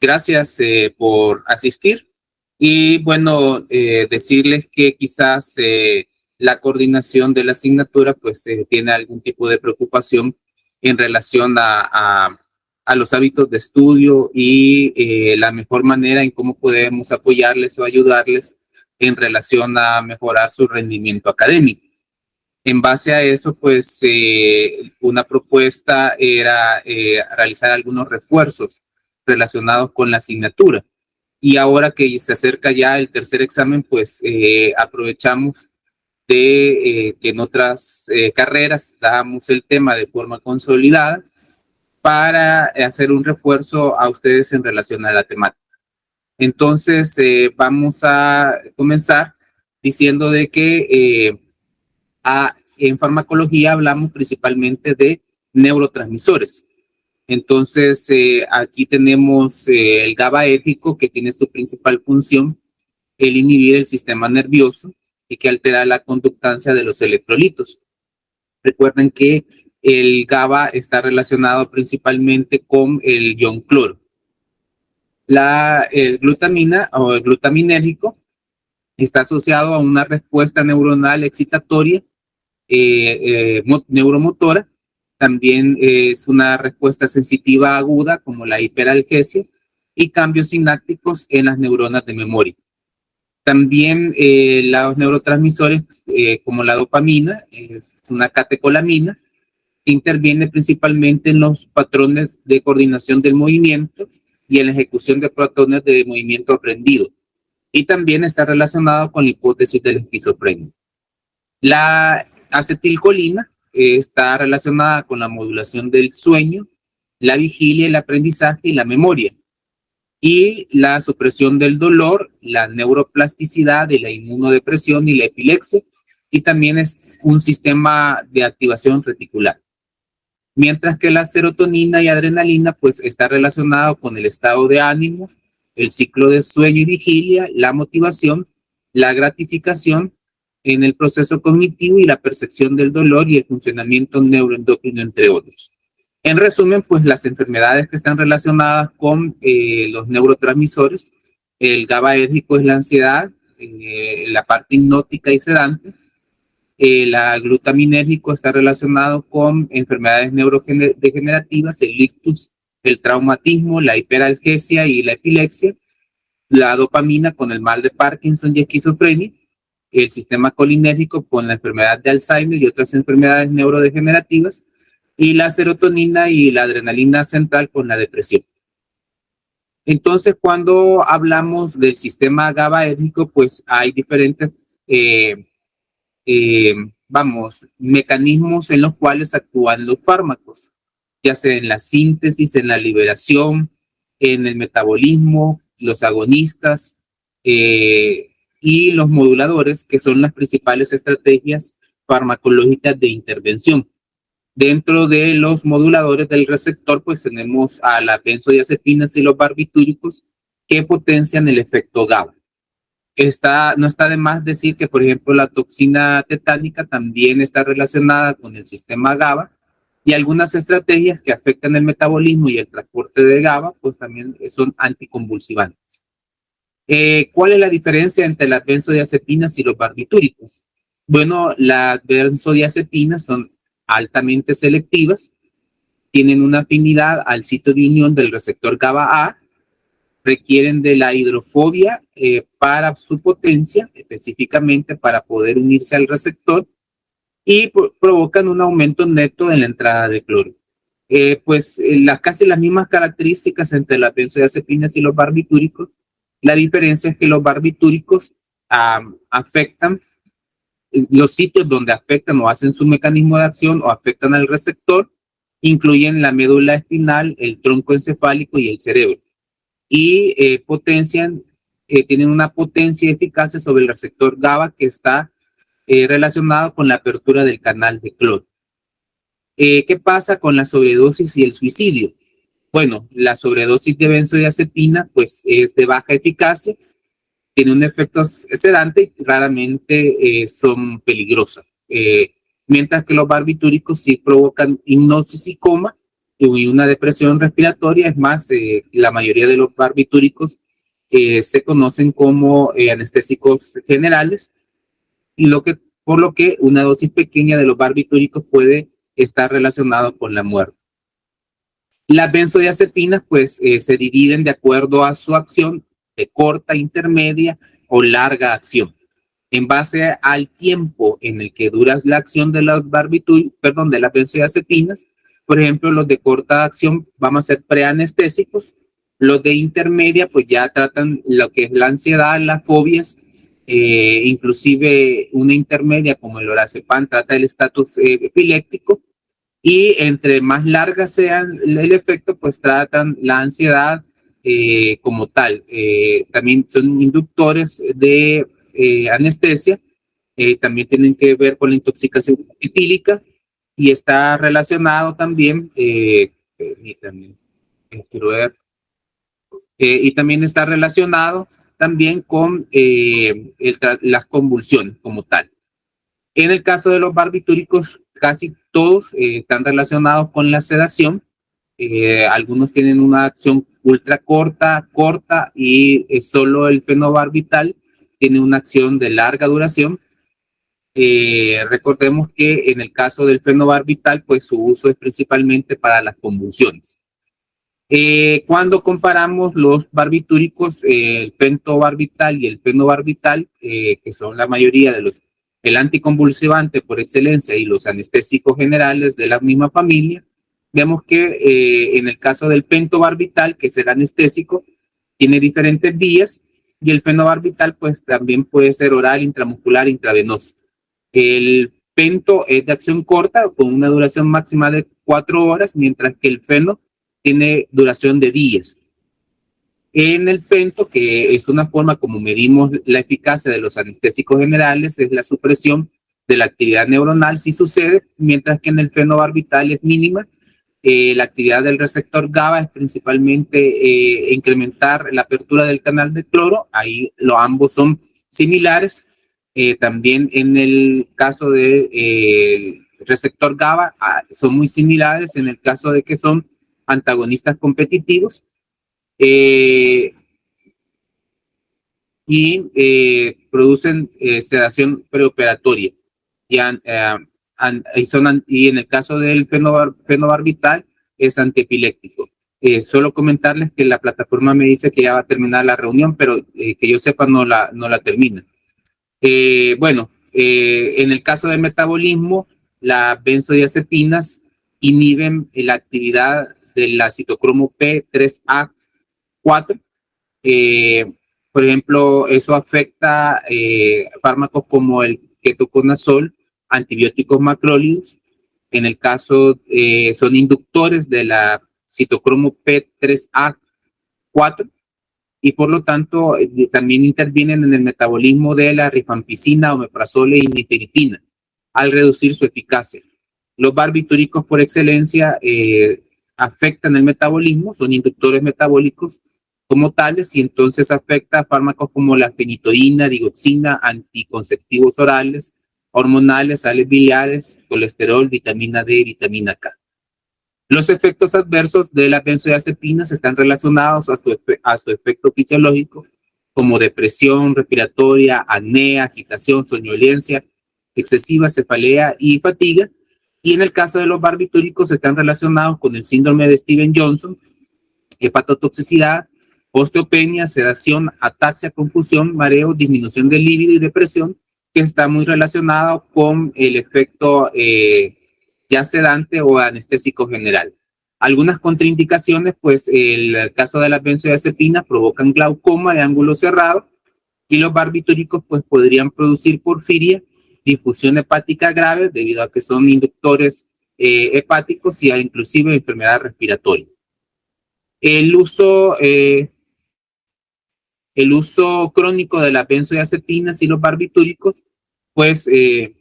Gracias por asistir y bueno, decirles que quizás la coordinación de la asignatura pues tiene algún tipo de preocupación en relación a los hábitos de estudio y la mejor manera en cómo podemos apoyarles o ayudarles en relación a mejorar su rendimiento académico. En base a eso, pues una propuesta era realizar algunos refuerzos relacionados con la asignatura. Y ahora que se acerca ya el tercer examen, pues aprovechamos de que en otras carreras damos el tema de forma consolidada para hacer un refuerzo a ustedes en relación a la temática. Entonces, vamos a comenzar diciendo de que en farmacología hablamos principalmente de neurotransmisores. Entonces, aquí tenemos el GABAérgico, que tiene su principal función el inhibir el sistema nervioso y que altera la conductancia de los electrolitos. Recuerden que el GABA está relacionado principalmente con el ion cloro. El glutamina o el glutaminérgico está asociado a una respuesta neuronal excitatoria neuromotora. También es una respuesta sensitiva aguda como la hiperalgesia y cambios sinápticos en las neuronas de memoria. También los neurotransmisores como la dopamina, es una catecolamina que interviene principalmente en los patrones de coordinación del movimiento y en la ejecución de patrones de movimiento aprendido. Y también está relacionado con la hipótesis de la esquizofrenia. La acetilcolina está relacionada con la modulación del sueño, la vigilia, el aprendizaje y la memoria. Y la supresión del dolor, la neuroplasticidad y la inmunodepresión y la epilepsia. Y también es un sistema de activación reticular. Mientras que la serotonina y adrenalina pues está relacionado con el estado de ánimo, el ciclo de sueño y vigilia, la motivación, la gratificación en el proceso cognitivo y la percepción del dolor y el funcionamiento neuroendocrino, entre otros. En resumen, pues las enfermedades que están relacionadas con los neurotransmisores, el GABAérgico es la ansiedad, la parte hipnótica y sedante. El glutaminérgico está relacionado con enfermedades neurodegenerativas, el ictus, el traumatismo, la hiperalgesia y la epilepsia. La dopamina con el mal de Parkinson y esquizofrenia. El sistema colinérgico con la enfermedad de Alzheimer y otras enfermedades neurodegenerativas. Y la serotonina y la adrenalina central con la depresión. Entonces, cuando hablamos del sistema GABAérgico, pues hay diferentes mecanismos en los cuales actúan los fármacos, ya sea en la síntesis, en la liberación, en el metabolismo, los agonistas y los moduladores, que son las principales estrategias farmacológicas de intervención. Dentro de los moduladores del receptor, pues tenemos a las benzodiazepinas y los barbitúricos que potencian el efecto GABA. No está de más decir que, por ejemplo, la toxina tetánica también está relacionada con el sistema GABA y algunas estrategias que afectan el metabolismo y el transporte de GABA, pues también son anticonvulsivantes. ¿Cuál es la diferencia entre las benzodiazepinas y los barbitúricos? Bueno, las benzodiazepinas son altamente selectivas, tienen una afinidad al sitio de unión del receptor GABA-A, requieren de la hidrofobia para su potencia, específicamente para poder unirse al receptor, y provocan un aumento neto en la entrada de cloro. Casi las mismas características entre las benzodiazepinas y los barbitúricos. La diferencia es que los barbitúricos afectan los sitios donde afectan o hacen su mecanismo de acción o afectan al receptor, incluyen la médula espinal, el tronco encefálico y el cerebro. Y tienen una potencia eficaz sobre el receptor GABA que está relacionado con la apertura del canal de cloro. ¿Qué pasa con la sobredosis y el suicidio? Bueno, la sobredosis de benzodiazepina pues es de baja eficacia, tiene un efecto sedante y raramente son peligrosas. Mientras que los barbitúricos sí provocan hipnosis y coma y una depresión respiratoria. Es más, la mayoría de los barbitúricos se conocen como anestésicos generales, y por lo que una dosis pequeña de los barbitúricos puede estar relacionado con la muerte. Las benzodiazepinas pues se dividen de acuerdo a su acción de corta, intermedia o larga acción. En base al tiempo en el que dura la acción de las de las benzodiazepinas, por ejemplo, los de corta acción vamos a ser preanestésicos, los de intermedia pues ya tratan lo que es la ansiedad, las fobias, inclusive una intermedia como el lorazepam trata el estatus epiléptico, y entre más largas sean el efecto, pues tratan la ansiedad como tal. También son inductores de anestesia, también tienen que ver con la intoxicación etílica, y está relacionado también, quiero ver, y también está relacionado también con las convulsiones como tal. En el caso de los barbitúricos, casi todos están relacionados con la sedación. Algunos tienen una acción ultra corta, y solo el fenobarbital tiene una acción de larga duración. Recordemos que en el caso del fenobarbital, pues su uso es principalmente para las convulsiones. Cuando comparamos los barbitúricos, el pentobarbital y el fenobarbital, que son la mayoría de el anticonvulsivante por excelencia y los anestésicos generales de la misma familia, vemos que en el caso del pentobarbital, que es el anestésico, tiene diferentes vías, y el fenobarbital pues también puede ser oral, intramuscular, intravenoso. El pento es de acción corta con una duración máxima de 4 horas, mientras que el feno tiene duración de días. En el pento, que es una forma como medimos la eficacia de los anestésicos generales, es la supresión de la actividad neuronal si sucede, mientras que en el fenobarbital es mínima. La actividad del receptor GABA es principalmente incrementar la apertura del canal de cloro. Ahí ambos son similares. También en el caso del receptor GABA son muy similares en el caso de que son antagonistas competitivos, y producen sedación preoperatoria. Y en el caso del fenobarbital es antiepiléptico. Solo comentarles que la plataforma me dice que ya va a terminar la reunión, pero que yo sepa no la termina. En el caso del metabolismo, las benzodiazepinas inhiben la actividad de la citocromo P3A4. Por ejemplo, eso afecta fármacos como el ketoconazol, antibióticos macrólidos. En el caso, son inductores de la citocromo P3A4, y por lo tanto también intervienen en el metabolismo de la rifampicina, omeprazole y nifedipina al reducir su eficacia. Los barbitúricos por excelencia afectan el metabolismo, son inductores metabólicos como tales, y entonces afecta a fármacos como la fenitoína, digoxina, anticonceptivos orales, hormonales, sales biliares, colesterol, vitamina D, vitamina K. Los efectos adversos de las benzodiazepinas están relacionados a su efecto fisiológico, como depresión respiratoria, apnea, agitación, somnolencia excesiva, cefalea y fatiga. Y en el caso de los barbitúricos están relacionados con el síndrome de Stevens-Johnson, hepatotoxicidad, osteopenia, sedación, ataxia, confusión, mareo, disminución del líbido y depresión, que está muy relacionado con el efecto ya sedante o anestésico general. Algunas contraindicaciones, pues el caso de las benzodiazepinas provocan glaucoma de ángulo cerrado, y los barbitúricos pues podrían producir porfiria, difusión hepática grave debido a que son inductores hepáticos, y inclusive enfermedad respiratoria. El uso crónico de las benzodiazepinas y los barbitúricos pues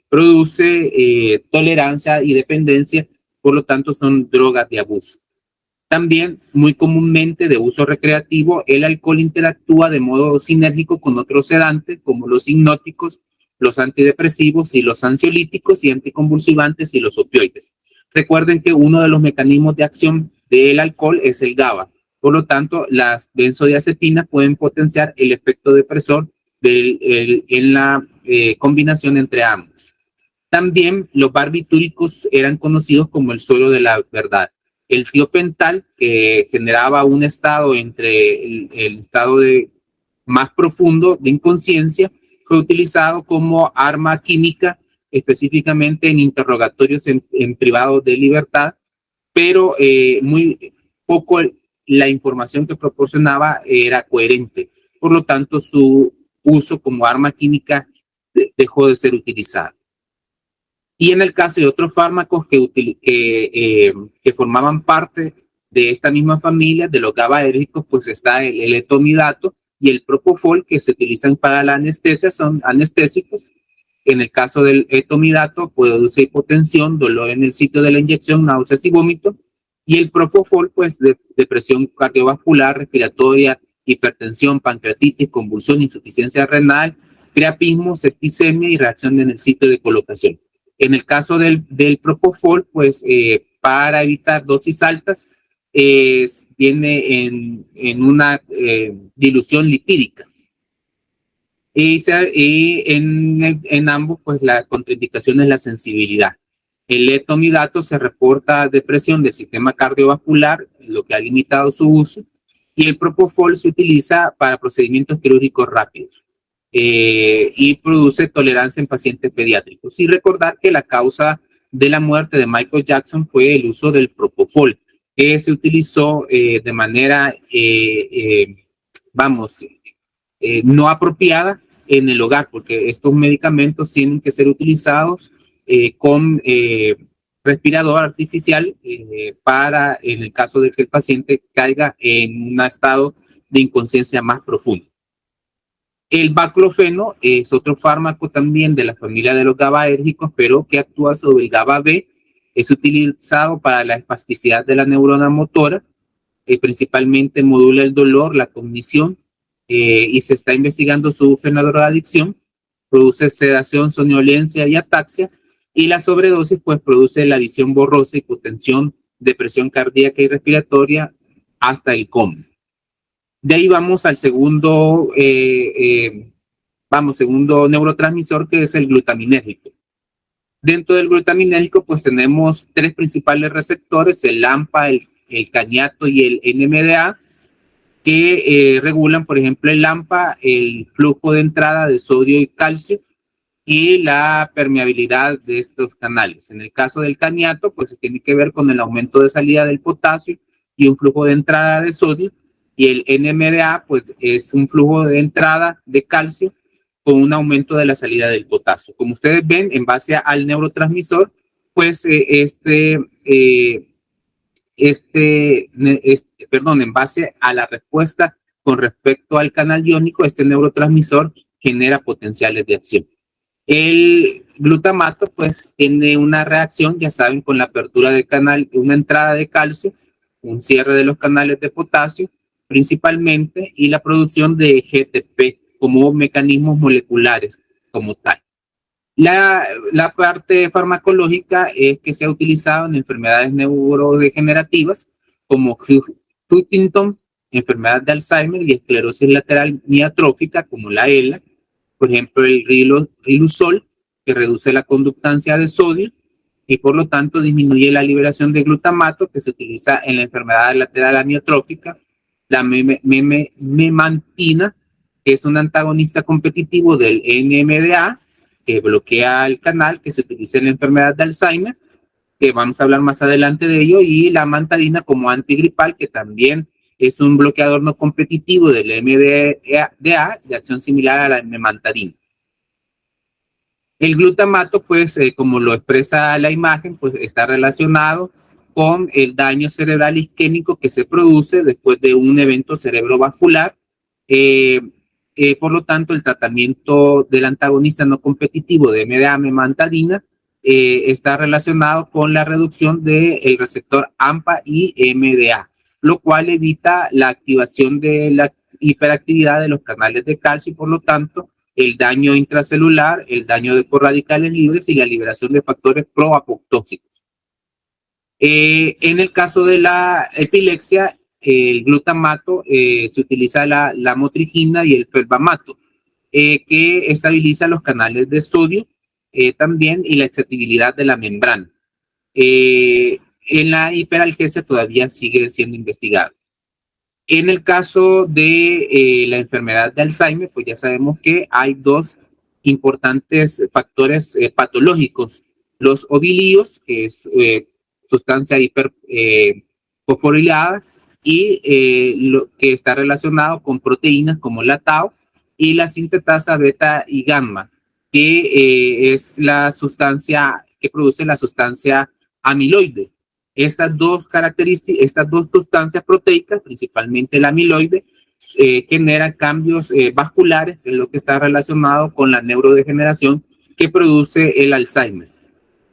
produce tolerancia y dependencia, por lo tanto son drogas de abuso. También, muy comúnmente de uso recreativo, el alcohol interactúa de modo sinérgico con otros sedantes como los hipnóticos, los antidepresivos y los ansiolíticos y anticonvulsivantes y los opioides. Recuerden que uno de los mecanismos de acción del alcohol es el GABA. Por lo tanto, las benzodiazepinas pueden potenciar el efecto depresor en la combinación entre ambos. También los barbitúricos eran conocidos como el suelo de la verdad. El tiopental, que generaba un estado entre el estado más profundo de inconsciencia, fue utilizado como arma química, específicamente en interrogatorios en privados de libertad, pero muy poco la información que proporcionaba era coherente. Por lo tanto, su uso como arma química dejó de ser utilizado. Y en el caso de otros fármacos que formaban parte de esta misma familia, de los GABAérgicos, pues está el etomidato y el propofol, que se utilizan para la anestesia, son anestésicos. En el caso del etomidato, produce hipotensión, dolor en el sitio de la inyección, náuseas y vómito. Y el propofol, pues, depresión cardiovascular, respiratoria, hipertensión, pancreatitis, convulsión, insuficiencia renal, priapismo, septicemia y reacción en el sitio de colocación. En el caso del propofol, pues, para evitar dosis altas, viene en una dilución lipídica. Y en ambos, pues la contraindicación es la sensibilidad. El etomidato se reporta depresión del sistema cardiovascular, lo que ha limitado su uso, y el propofol se utiliza para procedimientos quirúrgicos rápidos y produce tolerancia en pacientes pediátricos. Y recordar que la causa de la muerte de Michael Jackson fue el uso del propofol, que se utilizó de manera, no apropiada en el hogar, porque estos medicamentos tienen que ser utilizados con respirador artificial para, en el caso de que el paciente caiga en un estado de inconsciencia más profundo. El baclofeno es otro fármaco también de la familia de los GABAérgicos, pero que actúa sobre el GABA-B. Es utilizado para la espasticidad de la neurona motora, principalmente modula el dolor, la cognición, y se está investigando su uso en la drogadicción. Produce sedación, somnolencia y ataxia, y la sobredosis pues produce la visión borrosa, hipotensión, depresión cardíaca y respiratoria, hasta el coma. De ahí vamos al segundo neurotransmisor, que es el glutaminérgico. Dentro del glutaminérgico pues tenemos tres principales receptores: el AMPA, el caniato y el NMDA, que regulan, por ejemplo, el AMPA, el flujo de entrada de sodio y calcio y la permeabilidad de estos canales. En el caso del caniato, pues se tiene que ver con el aumento de salida del potasio y un flujo de entrada de sodio, y el NMDA, pues es un flujo de entrada de calcio con un aumento de la salida del potasio. Como ustedes ven, en base al neurotransmisor, pues en base a la respuesta con respecto al canal iónico, este neurotransmisor genera potenciales de acción. El glutamato, pues, tiene una reacción, ya saben, con la apertura del canal, una entrada de calcio, un cierre de los canales de potasio, principalmente, y la producción de GTP como mecanismos moleculares como tal. La parte farmacológica es que se ha utilizado en enfermedades neurodegenerativas como Huntington, enfermedad de Alzheimer y esclerosis lateral miotrófica como la ELA. Por ejemplo, el riluzol, que reduce la conductancia de sodio y por lo tanto disminuye la liberación de glutamato, que se utiliza en la enfermedad lateral amiotrófica. La memantina, que es un antagonista competitivo del NMDA, que bloquea el canal, que se utiliza en la enfermedad de Alzheimer, que vamos a hablar más adelante de ello, y la amantadina como antigripal, que también es un bloqueador no competitivo del MDA, de acción similar a la memantadina. El glutamato, pues, como lo expresa la imagen, pues está relacionado con el daño cerebral isquémico que se produce después de un evento cerebrovascular. Por lo tanto, el tratamiento del antagonista no competitivo de MDA memantadina está relacionado con la reducción del receptor AMPA y MDA, lo cual evita la activación de la hiperactividad de los canales de calcio y por lo tanto el daño intracelular, el daño de corradicales libres y la liberación de factores proapoptósicos. En el caso de la epilepsia, el glutamato se utiliza la motrigina y el felbamato, que estabiliza los canales de sodio también y la excitabilidad de la membrana. En la hiperalgesia todavía sigue siendo investigado. En el caso de la enfermedad de Alzheimer, pues ya sabemos que hay dos importantes factores patológicos. Los ovilíos, que es sustancia hiperfosforilada, y lo que está relacionado con proteínas como la tau y la sintetasa beta y gamma, que es la sustancia que produce la sustancia amiloide. Estas dos características, estas dos sustancias proteicas, principalmente el amiloide, generan cambios vasculares, que es lo que está relacionado con la neurodegeneración que produce el Alzheimer.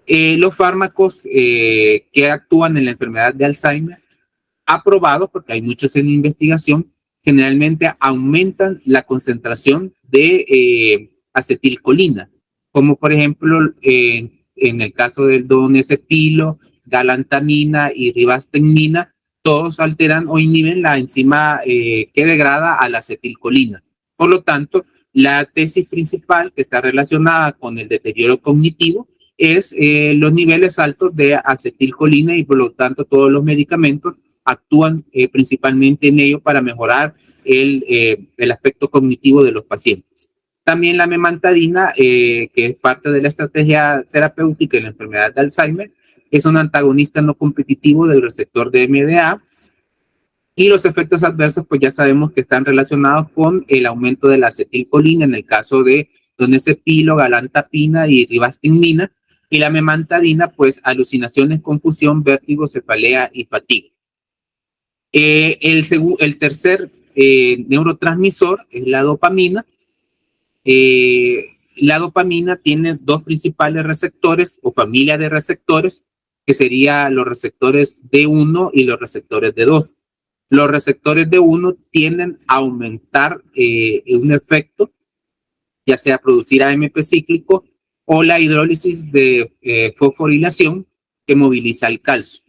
Los fármacos que actúan en la enfermedad de Alzheimer, aprobados, porque hay muchos en investigación, generalmente aumentan la concentración de acetilcolina, como por ejemplo en el caso del donepezilo, galantamina y ribastemmina, todos alteran o inhiben la enzima que degrada a la acetilcolina. Por lo tanto, la tesis principal que está relacionada con el deterioro cognitivo es los niveles altos de acetilcolina, y por lo tanto todos los medicamentos actúan principalmente en ello para mejorar el aspecto cognitivo de los pacientes. También la memantadina, que es parte de la estrategia terapéutica en la enfermedad de Alzheimer, es un antagonista no competitivo del receptor de MDA, y los efectos adversos pues ya sabemos que están relacionados con el aumento de la acetilcolina en el caso de donepezilo, galantapina y ribastemmina, y la memantadina pues alucinaciones, confusión, vértigo, cefalea y fatiga. El tercer neurotransmisor es la dopamina. La dopamina tiene dos principales receptores o familia de receptores, que serían los receptores D1 y los receptores D2. Los receptores D1 tienden a aumentar un efecto, ya sea producir AMP cíclico o la hidrólisis de fosforilación que moviliza el calcio.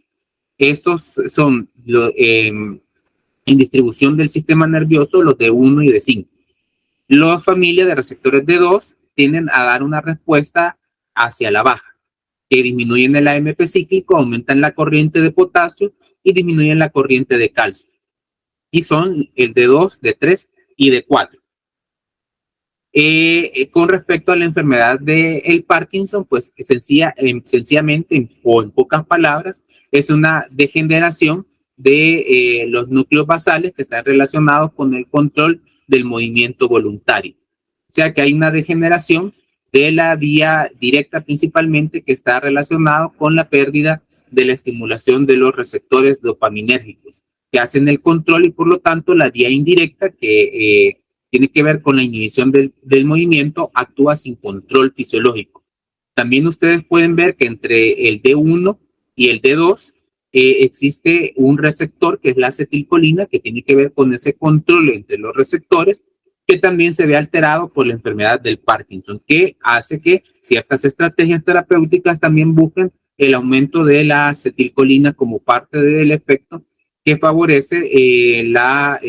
Estos son en distribución del sistema nervioso los D1 y D5. Las familias de receptores D2 tienden a dar una respuesta hacia la baja, que disminuyen el AMP cíclico, aumentan la corriente de potasio y disminuyen la corriente de calcio. Y son el D2, D3 y D4. Con respecto a la enfermedad del Parkinson, pues sencillamente, o en pocas palabras, es una degeneración de los núcleos basales que están relacionados con el control del movimiento voluntario. O sea que hay una degeneración de la vía directa principalmente, que está relacionado con la pérdida de la estimulación de los receptores dopaminérgicos que hacen el control, y por lo tanto la vía indirecta, que tiene que ver con la inhibición del movimiento, actúa sin control fisiológico. También ustedes pueden ver que entre el D1 y el D2 existe un receptor que es la acetilcolina, que tiene que ver con ese control entre los receptores, que también se ve alterado por la enfermedad del Parkinson, que hace que ciertas estrategias terapéuticas también busquen el aumento de la acetilcolina como parte del efecto que favorece la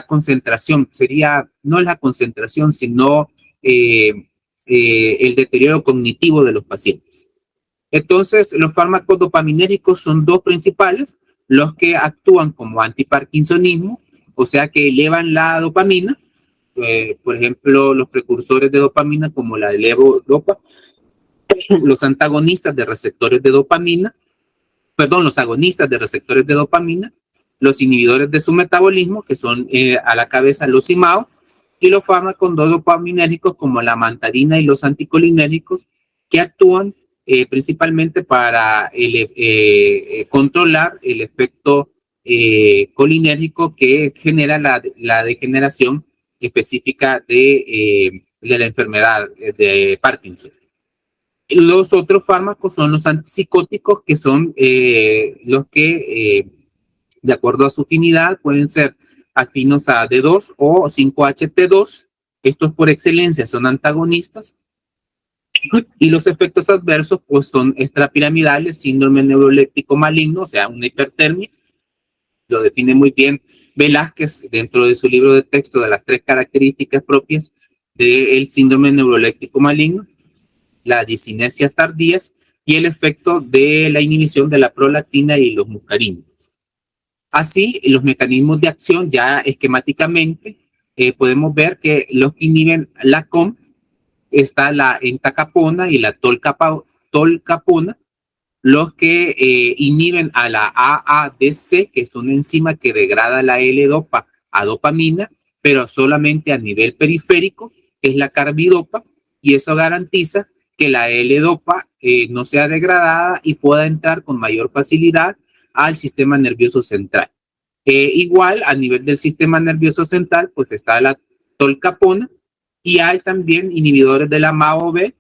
concentración. Sería no la concentración, sino el deterioro cognitivo de los pacientes. Entonces, los fármacos dopaminérgicos son dos principales, los que actúan como antiparkinsonismo, o sea que elevan la dopamina. Por ejemplo, los precursores de dopamina como la levodopa, los antagonistas de receptores de dopamina, los agonistas de receptores de dopamina, los inhibidores de su metabolismo, que son a la cabeza los IMAO, y los fármacos no dopaminérgicos como la amantadina y los anticolinérgicos, que actúan principalmente para controlar el efecto colinérgico que genera la degeneración específica de la enfermedad de Parkinson. Los otros fármacos son los antipsicóticos, que son los que, de acuerdo a su afinidad, pueden ser afinos a D2 o 5-HT2. Estos por excelencia son antagonistas Y los efectos adversos pues son extrapiramidales, síndrome neuroléptico maligno, o sea, una hipertermia. Lo define muy bien Velázquez dentro de su libro de texto de las 3 características propias del síndrome neuroléptico maligno, la discinesia tardías y el efecto de la inhibición de la prolactina y los muscarínicos. Así, los mecanismos de acción ya esquemáticamente podemos ver que los que inhiben la COM está la entacapona y la tolcapona, los que inhiben a la AADC, que es una enzima que degrada la L-dopa a dopamina, pero solamente a nivel periférico, que es la carbidopa, y eso garantiza que la L-dopa no sea degradada y pueda entrar con mayor facilidad al sistema nervioso central. Igual, a nivel del sistema nervioso central, pues está la tolcapona, y hay también inhibidores de la MAO-B,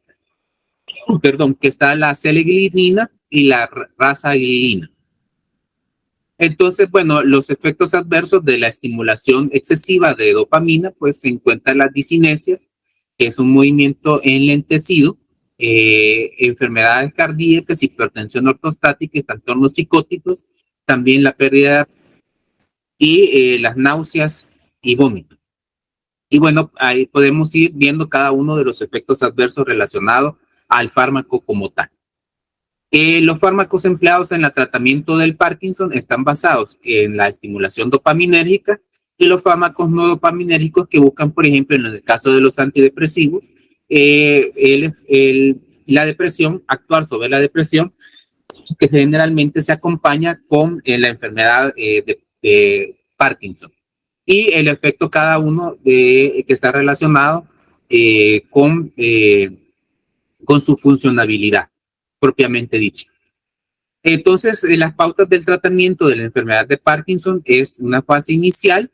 que está la selegilinina y la rasaglilina. Entonces, bueno, los efectos adversos de la estimulación excesiva de dopamina, pues se encuentran las discinesias, que es un movimiento enlentecido, enfermedades cardíacas, hipertensión ortostática, trastornos psicóticos, también la pérdida y las náuseas y vómitos. Y bueno, ahí podemos ir viendo cada uno de los efectos adversos relacionados al fármaco como tal. Los fármacos empleados en el tratamiento del Parkinson están basados en la estimulación dopaminérgica y los fármacos no dopaminérgicos que buscan, por ejemplo, en el caso de los antidepresivos, la depresión, actuar sobre la depresión, que generalmente se acompaña con la enfermedad de Parkinson. Y el efecto cada uno que está relacionado con su funcionabilidad propiamente dicha. Entonces, las pautas del tratamiento de la enfermedad de Parkinson es una fase inicial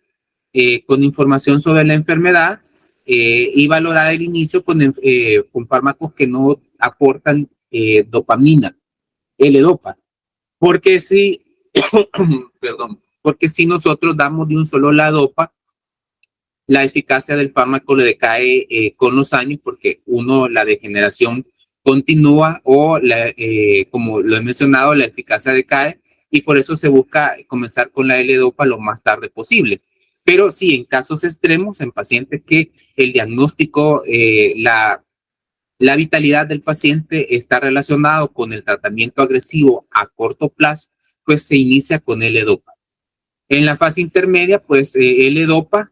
con información sobre la enfermedad y valorar el inicio con fármacos que no aportan dopamina, L-dopa, porque si, porque si nosotros damos de un solo la dopa, la eficacia del fármaco le decae con los años, porque la degeneración continúa o, como lo he mencionado, la eficacia decae y por eso se busca comenzar con la L-dopa lo más tarde posible. Pero sí, en casos extremos, en pacientes que el diagnóstico, la vitalidad del paciente está relacionado con el tratamiento agresivo a corto plazo, pues se inicia con L-dopa. En la fase intermedia, pues L-dopa,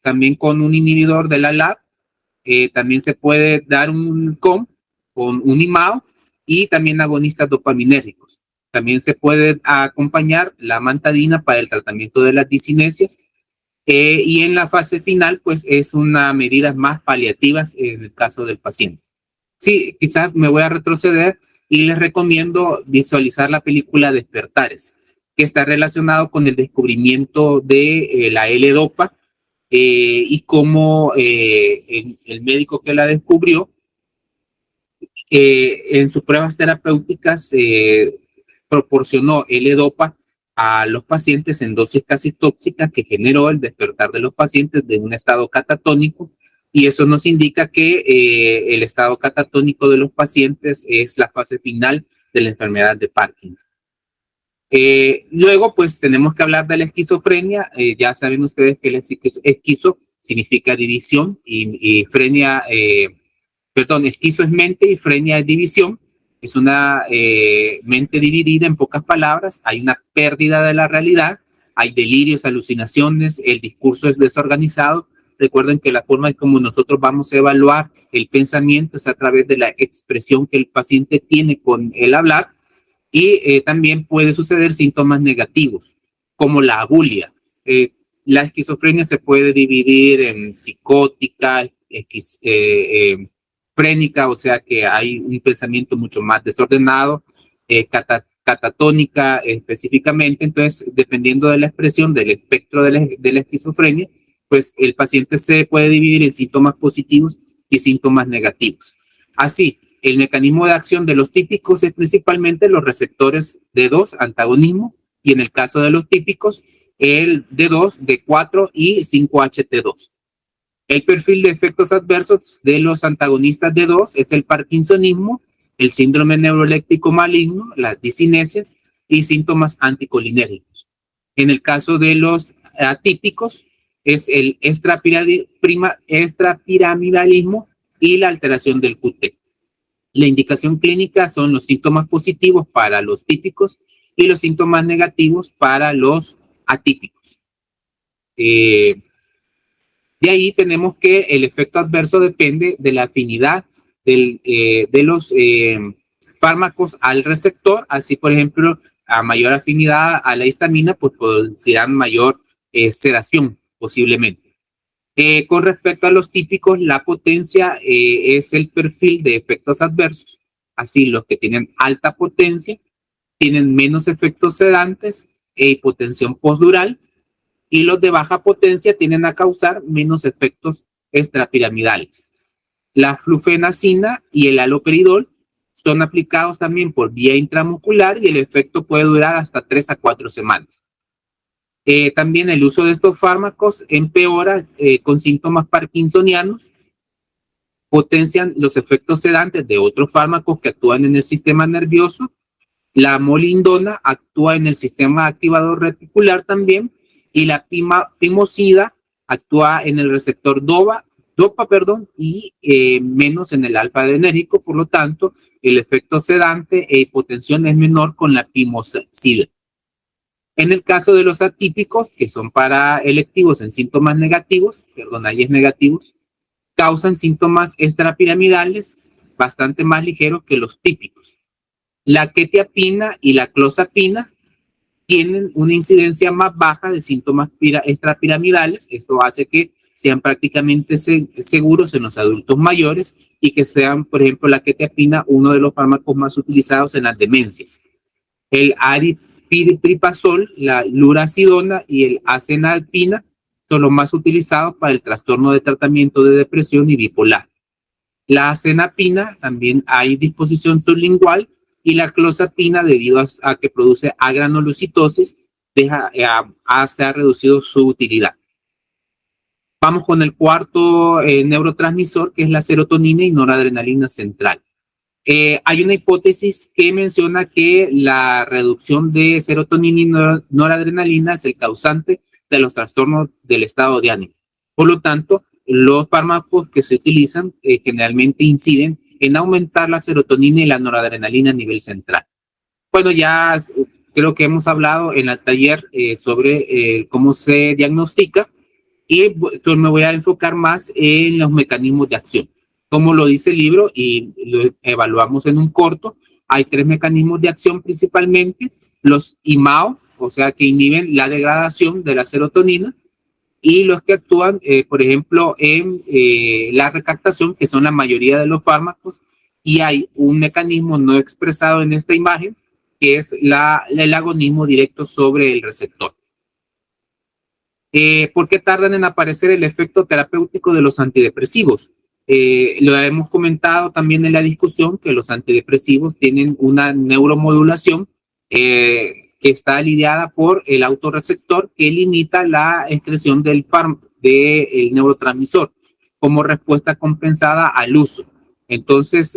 también con un inhibidor de la LAB, también se puede dar un COM con un IMAO y también agonistas dopaminérgicos. También se puede acompañar la mantadina para el tratamiento de las discinesias. Y en la fase final, pues es una medida más paliativas en el caso del paciente. Sí, quizás me voy a retroceder y les recomiendo visualizar la película Despertares, que está relacionado con el descubrimiento de la L-dopa y cómo el médico que la descubrió en sus pruebas terapéuticas proporcionó L-dopa a los pacientes en dosis casi tóxicas que generó el despertar de los pacientes de un estado catatónico, y eso nos indica que el estado catatónico de los pacientes es la fase final de la enfermedad de Parkinson. Luego, pues tenemos que hablar de la esquizofrenia. Ya saben ustedes que el esquizo significa división y frenia, esquizo es mente y frenia es división. Es una mente dividida, en pocas palabras. Hay una pérdida de la realidad, hay delirios, alucinaciones, el discurso es desorganizado. Recuerden que la forma en como nosotros vamos a evaluar el pensamiento es a través de la expresión que el paciente tiene con el hablar. Y también puede suceder síntomas negativos, como la abulia. La esquizofrenia se puede dividir en psicótica, frénica, o sea que hay un pensamiento mucho más desordenado, catatónica específicamente. Entonces, dependiendo de la expresión del espectro de la esquizofrenia, pues el paciente se puede dividir en síntomas positivos y síntomas negativos. Así, el mecanismo de acción de los típicos es principalmente los receptores D2, antagonismo, y en el caso de los típicos, el D2, D4 y 5-HT2. El perfil de efectos adversos de los antagonistas de 2 es el parkinsonismo, el síndrome neuroléctico maligno, las discinesias y síntomas anticolinérgicos. En el caso de los atípicos, es el extrapiramidalismo y la alteración del QT. La indicación clínica son los síntomas positivos para los típicos y los síntomas negativos para los atípicos. De ahí tenemos que el efecto adverso depende de la afinidad de los fármacos al receptor. Así, por ejemplo, a mayor afinidad a la histamina, pues producirán mayor sedación posiblemente. Con respecto a los típicos, la potencia es el perfil de efectos adversos. Así, los que tienen alta potencia tienen menos efectos sedantes e hipotensión postdural, y los de baja potencia tienden a causar menos efectos extrapiramidales. La flufenacina y el haloperidol son aplicados también por vía intramuscular y el efecto puede durar hasta 3 a 4 semanas. También el uso de estos fármacos empeora con síntomas parkinsonianos, potencian los efectos sedantes de otros fármacos que actúan en el sistema nervioso. La molindona actúa en el sistema activador reticular también, y la pimosida actúa en el receptor dopa, y menos en el alfa adrenérgico. Por lo tanto, el efecto sedante e hipotensión es menor con la pimosida. En el caso de los atípicos, que son para electivos en síntomas negativos, ahí es negativos, causan síntomas extrapiramidales bastante más ligeros que los típicos. La quetiapina y la clozapina tienen una incidencia más baja de síntomas extrapiramidales. Esto hace que sean prácticamente seguros en los adultos mayores y que sean, por ejemplo, la quetiapina, uno de los fármacos más utilizados en las demencias. El aripiprazol, la lurasidona y el acenalpina son los más utilizados para el trastorno de tratamiento de depresión y bipolar. La acenapina también hay disposición sublingual, y la clozapina, debido a que produce agranulocitosis, se ha reducido su utilidad. Vamos con el cuarto neurotransmisor, que es la serotonina y noradrenalina central. Hay una hipótesis que menciona que la reducción de serotonina y noradrenalina es el causante de los trastornos del estado de ánimo. Por lo tanto, los fármacos que se utilizan generalmente inciden en aumentar la serotonina y la noradrenalina a nivel central. Bueno, ya creo que hemos hablado en el taller sobre cómo se diagnostica, y yo me voy a enfocar más en los mecanismos de acción. Como lo dice el libro y lo evaluamos en un corto, hay 3 mecanismos de acción principalmente: los IMAO, o sea, que inhiben la degradación de la serotonina, y los que actúan, por ejemplo, en la recaptación, que son la mayoría de los fármacos, y hay un mecanismo no expresado en esta imagen, que es el agonismo directo sobre el receptor. ¿Por qué tardan en aparecer el efecto terapéutico de los antidepresivos? Lo hemos comentado también en la discusión, que los antidepresivos tienen una neuromodulación que está lidiada por el autorreceptor, que limita la excreción del neurotransmisor como respuesta compensada al uso. Entonces,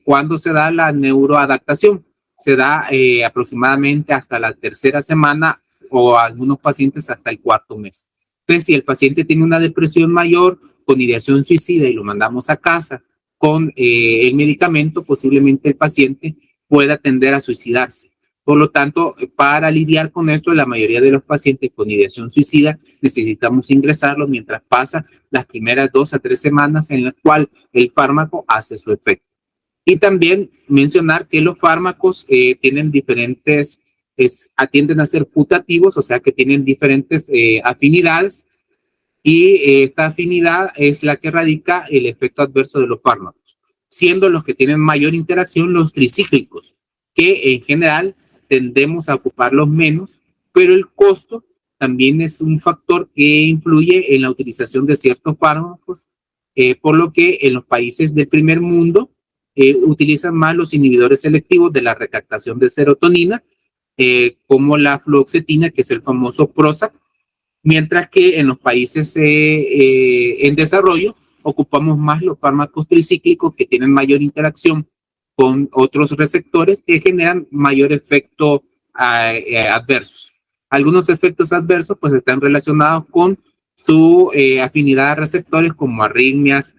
¿cuándo se da la neuroadaptación? Se da aproximadamente hasta la 3ª semana, o a algunos pacientes hasta el 4º mes. Entonces, si el paciente tiene una depresión mayor con ideación suicida y lo mandamos a casa con el medicamento, posiblemente el paciente pueda tender a suicidarse. Por lo tanto, para lidiar con esto, la mayoría de los pacientes con ideación suicida necesitamos ingresarlos mientras pasa las primeras 2 a 3 semanas en las cuales el fármaco hace su efecto. Y también mencionar que los fármacos tienen diferentes, tienden a ser putativos, o sea que tienen diferentes afinidades, y esta afinidad es la que radica el efecto adverso de los fármacos, siendo los que tienen mayor interacción los tricíclicos, que en general tendemos a ocuparlos menos, pero el costo también es un factor que influye en la utilización de ciertos fármacos, por lo que en los países del primer mundo utilizan más los inhibidores selectivos de la recaptación de serotonina, como la fluoxetina, que es el famoso Prozac, mientras que en los países en desarrollo ocupamos más los fármacos tricíclicos que tienen mayor interacción con otros receptores que generan mayor efecto adversos. Algunos efectos adversos pues están relacionados con su afinidad a receptores como arritmias,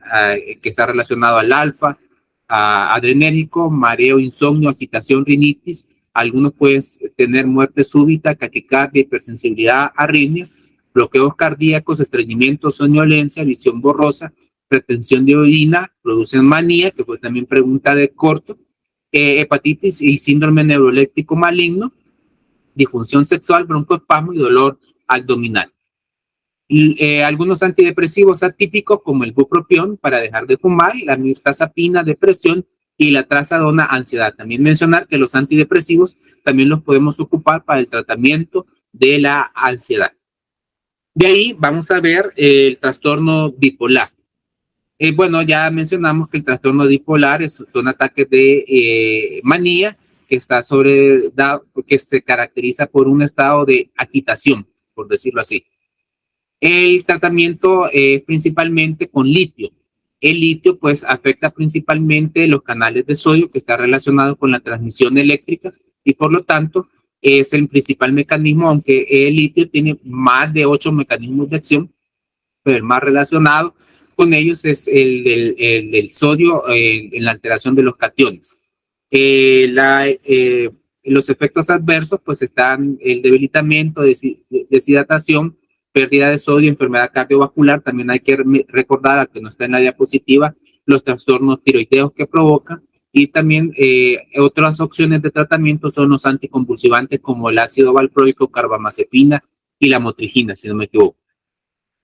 que está relacionado al alfa, adrenérgico, mareo, insomnio, agitación, rinitis. Algunos pueden tener muerte súbita, taquicardia, hipersensibilidad, arritmias, bloqueos cardíacos, estreñimiento, somnolencia, visión borrosa, retención de orina, producen manía, que fue también pregunta de corto, hepatitis y síndrome neuroléptico maligno, disfunción sexual, broncoespasmo y dolor abdominal. Algunos antidepresivos atípicos como el bupropión para dejar de fumar, la mirtazapina, depresión, y la trazadona, ansiedad. También mencionar que los antidepresivos también los podemos ocupar para el tratamiento de la ansiedad. De ahí vamos a ver el trastorno bipolar. Bueno, ya mencionamos que el trastorno bipolar son ataques de manía que se caracteriza por un estado de agitación, por decirlo así. El tratamiento es principalmente con litio. El litio pues afecta principalmente los canales de sodio que está relacionado con la transmisión eléctrica y por lo tanto es el principal mecanismo, aunque el litio tiene más de 8 mecanismos de acción, pero el más relacionado con ellos es el del sodio en la alteración de los cationes. Los efectos adversos pues están el debilitamiento, deshidratación, pérdida de sodio, enfermedad cardiovascular. También hay que recordar, que no está en la diapositiva, los trastornos tiroideos que provoca, y también otras opciones de tratamiento son los anticonvulsivantes como el ácido valproico, carbamazepina y la motrigina, si no me equivoco.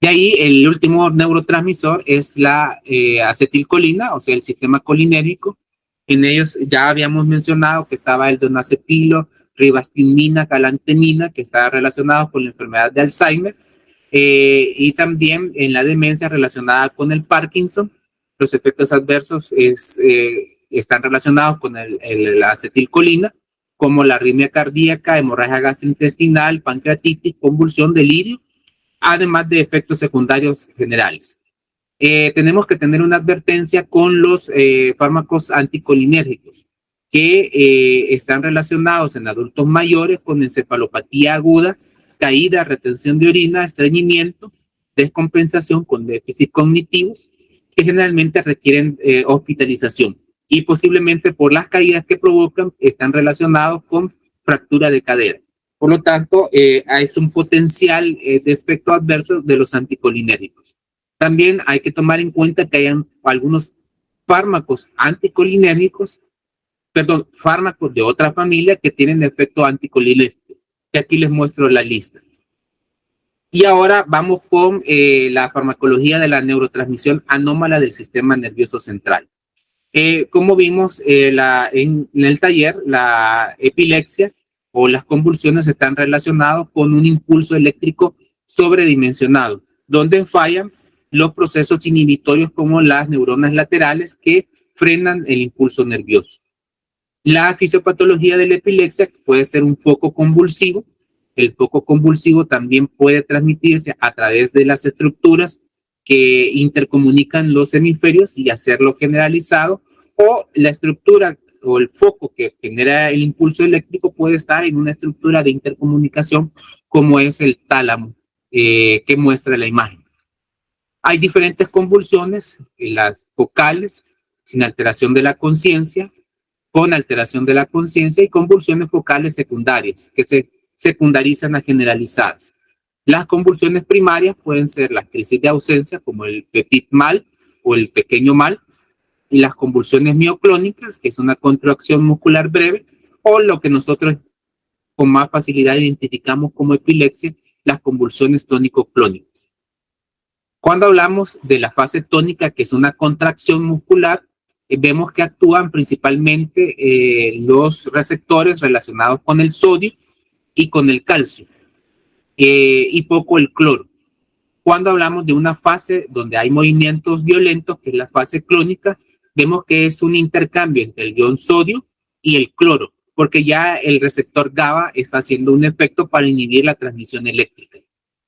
De ahí el último neurotransmisor es la acetilcolina, o sea, el sistema colinérgico. En ellos ya habíamos mencionado que estaba el donacetilo, ribastinina, galantamina, que está relacionado con la enfermedad de Alzheimer, y también en la demencia relacionada con el Parkinson. Los efectos adversos están relacionados con la acetilcolina, como la arritmia cardíaca, hemorragia gastrointestinal, pancreatitis, convulsión, delirio, además de efectos secundarios generales. Tenemos que tener una advertencia con los fármacos anticolinérgicos que están relacionados en adultos mayores con encefalopatía aguda, caída, retención de orina, estreñimiento, descompensación con déficits cognitivos que generalmente requieren hospitalización y posiblemente por las caídas que provocan están relacionados con fractura de cadera. Por lo tanto, es un potencial de efecto adverso de los anticolinérgicos. También hay que tomar en cuenta que hay algunos fármacos anticolinérgicos, fármacos de otra familia que tienen efecto anticolinérgico, que aquí les muestro la lista. Y ahora vamos con la farmacología de la neurotransmisión anómala del sistema nervioso central. Como vimos en el taller, la epilepsia o las convulsiones están relacionados con un impulso eléctrico sobredimensionado, donde fallan los procesos inhibitorios como las neuronas laterales que frenan el impulso nervioso. La fisiopatología de la epilepsia puede ser un foco convulsivo. El foco convulsivo también puede transmitirse a través de las estructuras que intercomunican los hemisferios y hacerlo generalizado, o la estructura o el foco que genera el impulso eléctrico puede estar en una estructura de intercomunicación como es el tálamo que muestra la imagen. Hay diferentes convulsiones, las focales, sin alteración de la conciencia, con alteración de la conciencia, y convulsiones focales secundarias, que se secundarizan a generalizadas. Las convulsiones primarias pueden ser las crisis de ausencia, como el petit mal o el pequeño mal, y las convulsiones mioclónicas, que es una contracción muscular breve, o lo que nosotros con más facilidad identificamos como epilepsia, las convulsiones tónico-clónicas. Cuando hablamos de la fase tónica, que es una contracción muscular, vemos que actúan principalmente los receptores relacionados con el sodio y con el calcio, y poco el cloro. Cuando hablamos de una fase donde hay movimientos violentos, que es la fase clónica, vemos que es un intercambio entre el ion sodio y el cloro, porque ya el receptor GABA está haciendo un efecto para inhibir la transmisión eléctrica.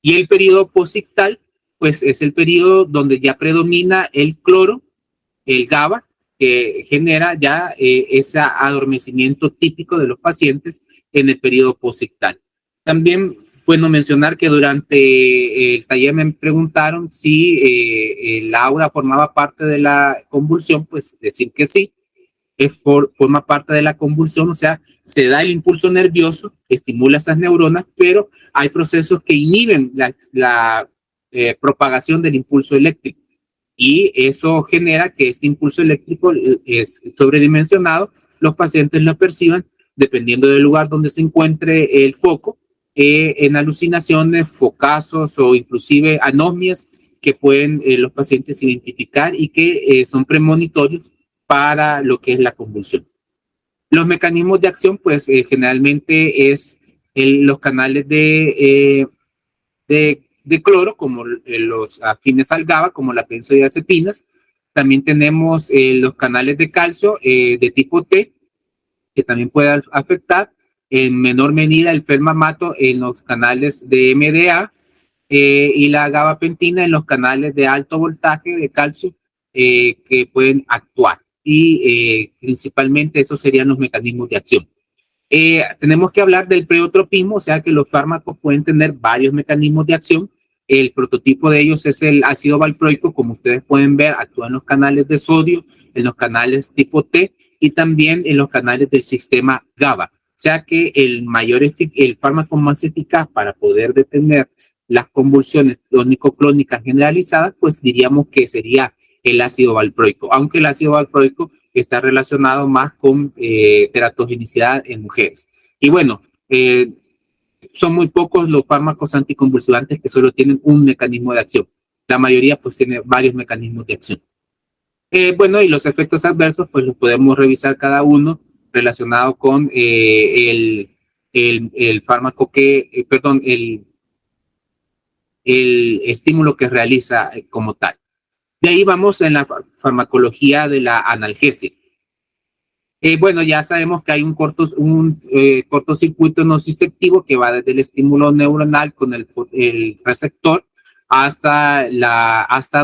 Y el periodo posictal, pues es el periodo donde ya predomina el cloro, el GABA, que genera ya ese adormecimiento típico de los pacientes en el periodo posictal. También, bueno, mencionar que durante el taller me preguntaron si el aura formaba parte de la convulsión, pues decir que sí, forma parte de la convulsión, o sea, se da el impulso nervioso, estimula esas neuronas, pero hay procesos que inhiben la propagación del impulso eléctrico y eso genera que este impulso eléctrico es sobredimensionado, los pacientes lo perciban dependiendo del lugar donde se encuentre el foco, en alucinaciones, focazos o inclusive anosmias que pueden los pacientes identificar y que son premonitorios para lo que es la convulsión. Los mecanismos de acción, pues generalmente es los canales de cloro, como los afines al GABA, como las benzodiazepinas. También tenemos los canales de calcio de tipo T, que también puede afectar en menor medida el felmamato en los canales de MDA y la gabapentina en los canales de alto voltaje de calcio que pueden actuar. Y principalmente esos serían los mecanismos de acción. Tenemos que hablar del pleiotropismo, o sea que los fármacos pueden tener varios mecanismos de acción. El prototipo de ellos es el ácido valproico, como ustedes pueden ver, actúa en los canales de sodio, en los canales tipo T y también en los canales del sistema GABA. O sea que el fármaco más eficaz para poder detener las convulsiones tónico-clónicas generalizadas, pues diríamos que sería el ácido valproico, aunque el ácido valproico está relacionado más con teratogenicidad en mujeres. Y bueno, son muy pocos los fármacos anticonvulsivantes que solo tienen un mecanismo de acción. La mayoría pues tiene varios mecanismos de acción. Bueno, y los efectos adversos pues los podemos revisar cada uno relacionado con el fármaco que, perdón, el estímulo que realiza como tal. De ahí vamos en la farmacología de la analgesia. Bueno, ya sabemos que hay un cortocircuito nociceptivo que va desde el estímulo neuronal con el receptor hasta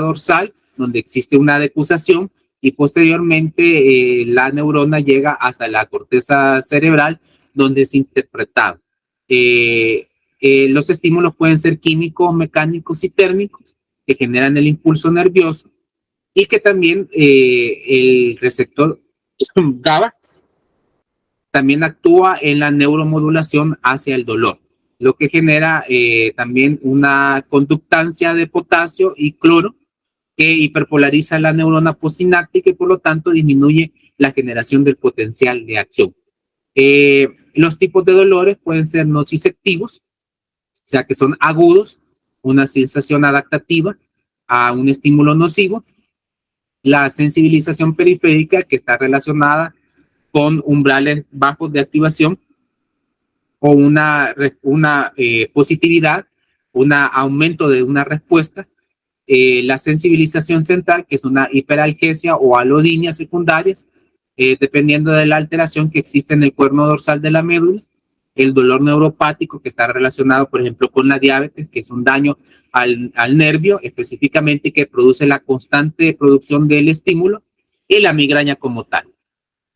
dorsal, donde existe una decusación y posteriormente la neurona llega hasta la corteza cerebral, donde es interpretado. Los estímulos pueden ser químicos, mecánicos y térmicos que generan el impulso nervioso y que también el receptor GABA también actúa en la neuromodulación hacia el dolor, lo que genera también una conductancia de potasio y cloro que hiperpolariza la neurona postsináptica y por lo tanto disminuye la generación del potencial de acción. Los tipos de dolores pueden ser nociceptivos, o sea que son agudos, una sensación adaptativa a un estímulo nocivo. La sensibilización periférica, que está relacionada con umbrales bajos de activación o una positividad, un aumento de una respuesta. La sensibilización central, que es una hiperalgesia o alodinia secundarias, dependiendo de la alteración que existe en el cuerno dorsal de la médula. El dolor neuropático, que está relacionado, por ejemplo, con la diabetes, que es un daño al nervio, específicamente que produce la constante producción del estímulo, y la migraña como tal.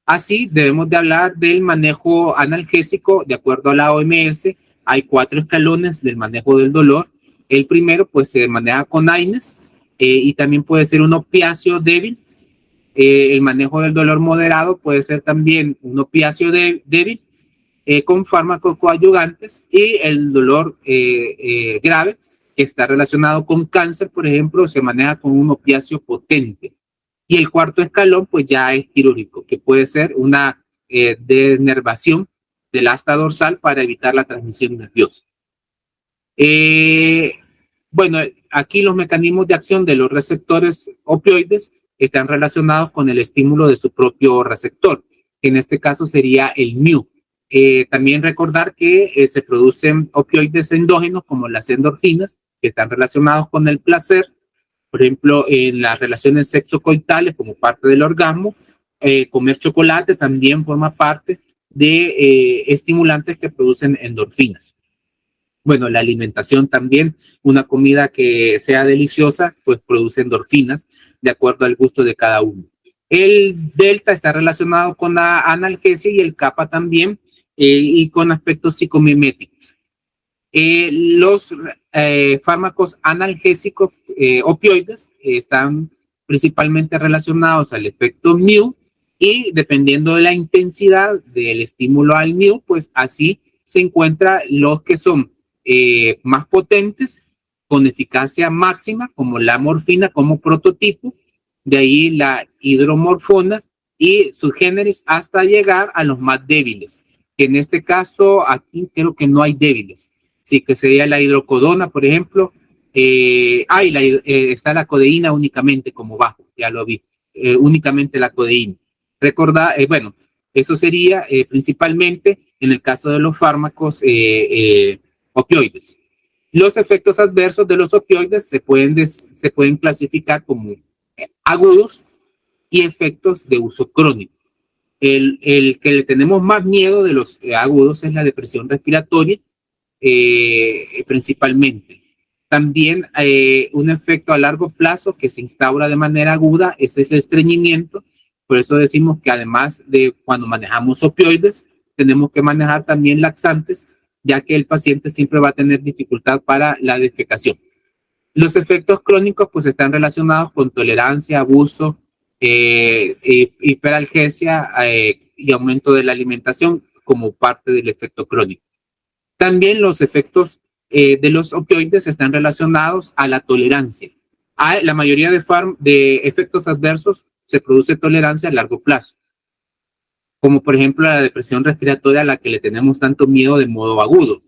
Así, debemos de hablar del manejo analgésico. De acuerdo a la OMS, hay 4 escalones del manejo del dolor. El primero, pues, se maneja con AINES y también puede ser un opiáceo débil. El manejo del dolor moderado puede ser también un opiáceo débil con fármacos coadyuvantes, y el dolor grave, que está relacionado con cáncer, por ejemplo, se maneja con un opiáceo potente. Y el cuarto escalón, pues ya es quirúrgico, que puede ser una denervación del asta dorsal para evitar la transmisión nerviosa. Bueno, aquí los mecanismos de acción de los receptores opioides están relacionados con el estímulo de su propio receptor, que en este caso sería el mu. También recordar que se producen opioides endógenos como las endorfinas, que están relacionados con el placer, por ejemplo, en las relaciones sexocoitales como parte del orgasmo. Comer chocolate también forma parte de estimulantes que producen endorfinas. Bueno, la alimentación también, una comida que sea deliciosa, pues produce endorfinas de acuerdo al gusto de cada uno. El delta está relacionado con la analgesia y el kappa también, y con aspectos psicomiméticos. Los fármacos analgésicos opioides están principalmente relacionados al efecto mu, y dependiendo de la intensidad del estímulo al mu, pues así se encuentran los que son más potentes, con eficacia máxima, como la morfina como prototipo, de ahí la hidromorfona y sus géneros, hasta llegar a los más débiles, que en este caso aquí creo que no hay débiles. Sí, que sería la hidrocodona, por ejemplo. Está la codeína únicamente como bajo, ya lo vi, únicamente la codeína. Recordar, bueno, eso sería principalmente en el caso de los fármacos opioides. Los efectos adversos de los opioides se pueden clasificar como agudos y efectos de uso crónico. El que le tenemos más miedo de los agudos es la depresión respiratoria, principalmente. También un efecto a largo plazo que se instaura de manera aguda es el estreñimiento. Por eso decimos que además de cuando manejamos opioides, tenemos que manejar también laxantes, ya que el paciente siempre va a tener dificultad para la defecación. Los efectos crónicos pues están relacionados con tolerancia, abuso, hiperalgesia y aumento de la alimentación como parte del efecto crónico. También los efectos de los opioides están relacionados a la tolerancia. A la mayoría de efectos adversos se produce tolerancia a largo plazo, como por ejemplo la depresión respiratoria, a la que le tenemos tanto miedo de modo agudo.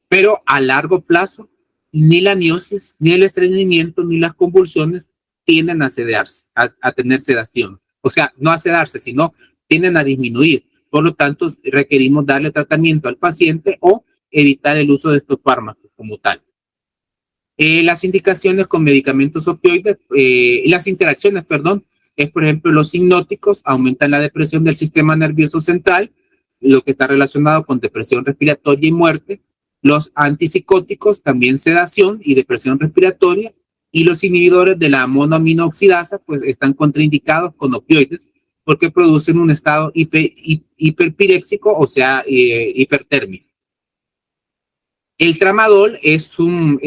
Pero a largo plazo, ni la miosis, ni el estreñimiento, ni las convulsiones tienden a sedarse, a tener sedación. O sea, no a sedarse, sino tienden a disminuir. Por lo tanto, requerimos darle tratamiento al paciente o evitar el uso de estos fármacos como tal. Las indicaciones con medicamentos opioides, las interacciones, perdón, es por ejemplo los hipnóticos aumentan la depresión del sistema nervioso central, lo que está relacionado con depresión respiratoria y muerte. Los antipsicóticos también sedación y depresión respiratoria, y los inhibidores de la monoaminoxidasa pues están contraindicados con opioides porque producen un estado hiperpiréxico, o sea, hipertermia. El tramadol es un